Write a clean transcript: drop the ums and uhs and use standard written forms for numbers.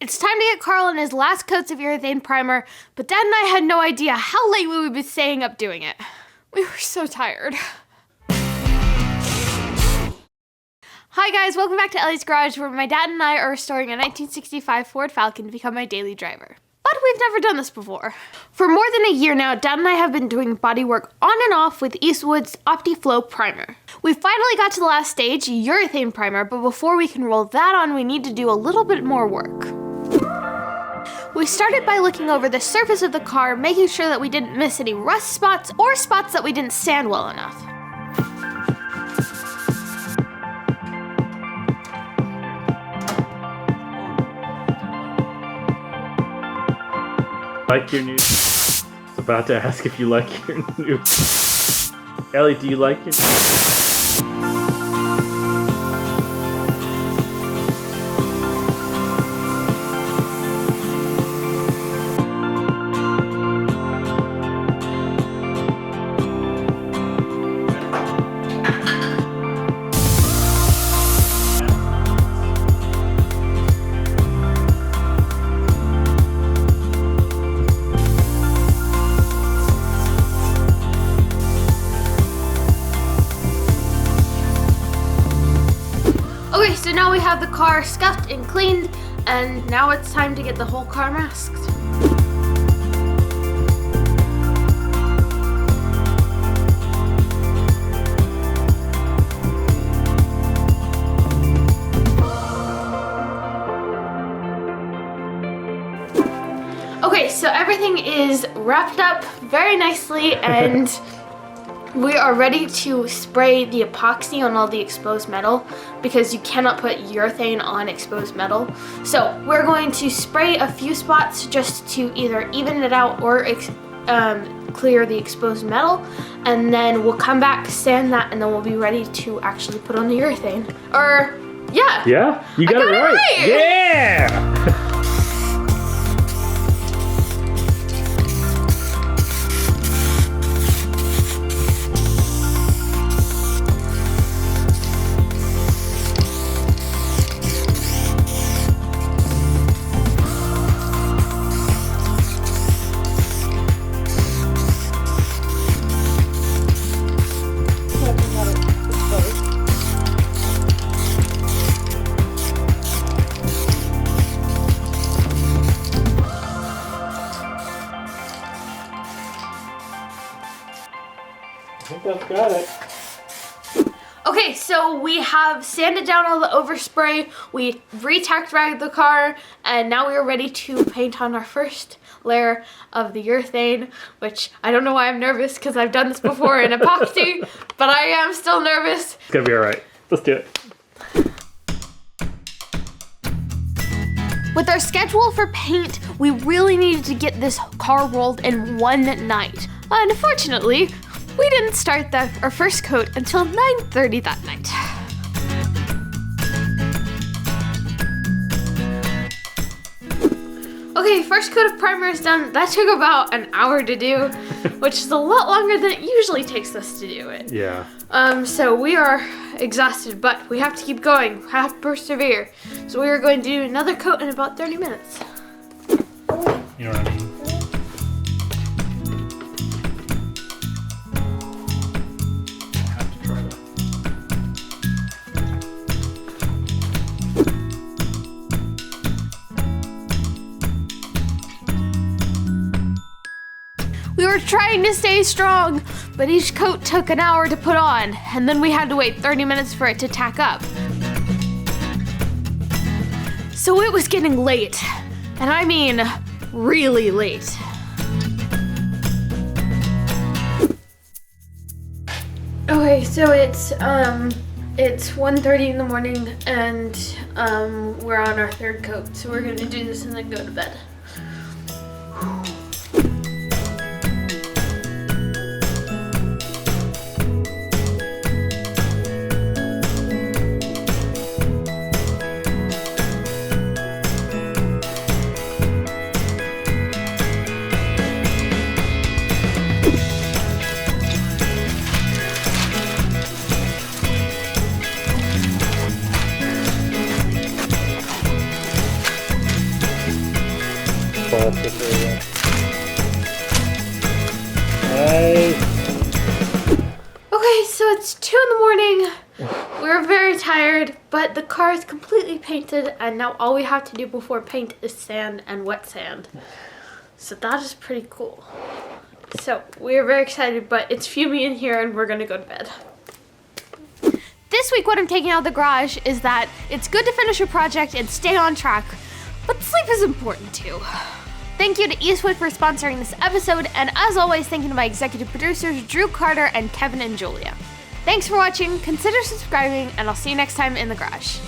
It's time to get Carl in his last coats of urethane primer, but Dad and I had no idea how late we would be staying up doing it. We were so tired. Hi guys, welcome back to Ellie's Garage, where my dad and I are restoring a 1965 Ford Falcon to become my daily driver. But we've never done this before. For more than a year now, Dad and I have been doing body work on and off with Eastwood's Optiflow Primer. We finally got to the last stage, urethane primer, but before we can roll that on, we need to do a little bit more work. We started by looking over the surface of the car, making sure that we didn't miss any rust spots or spots that we didn't sand well enough. Like your new... I was about to ask if you like your new... Ellie, do you like your... Okay, so now we have the car scuffed and cleaned, and now it's time to get the whole car masked. Okay, so everything is wrapped up very nicely, and we are ready to spray the epoxy on all the exposed metal because you cannot put urethane on exposed metal. So we're going to spray a few spots just to either even it out or clear the exposed metal, and then we'll come back, sand that, and then we'll be ready to actually put on the urethane. Or, yeah. Yeah? You got it right. Yeah! I think I've got it. Okay, so we have sanded down all the overspray, we re-tacked ragged the car, and now we are ready to paint on our first layer of the urethane, which I don't know why I'm nervous because I've done this before in epoxy, but I am still nervous. It's gonna be alright. Let's do it. With our schedule for paint, we really needed to get this car rolled in one night. Unfortunately, we didn't start our first coat until 9:30 that night. Okay, first coat of primer is done. That took about an hour to do, which is a lot longer than it usually takes us to do it. Yeah. So we are exhausted, but we have to keep going. We have to persevere. So we are going to do another coat in about 30 minutes. You know what I mean? We were trying to stay strong, but each coat took an hour to put on, and then we had to wait 30 minutes for it to tack up. So it was getting late, and I mean really late. Okay, so it's 1:30 in the morning, and we're on our third coat, so we're gonna do this and then go to bed. fall sticker again. Nice. Okay, so it's 2 in the morning. We're very tired, but the car is completely painted, and now all we have to do before paint is sand and wet sand. So that is pretty cool. So we're very excited, but it's fuming in here and we're gonna go to bed. This week what I'm taking out of the garage is that it's good to finish a project and stay on track, but sleep is important too. Thank you to Eastwood for sponsoring this episode, and as always, thank you to my executive producers, Drew Carter and Kevin and Julia. Thanks for watching, consider subscribing, and I'll see you next time in the garage.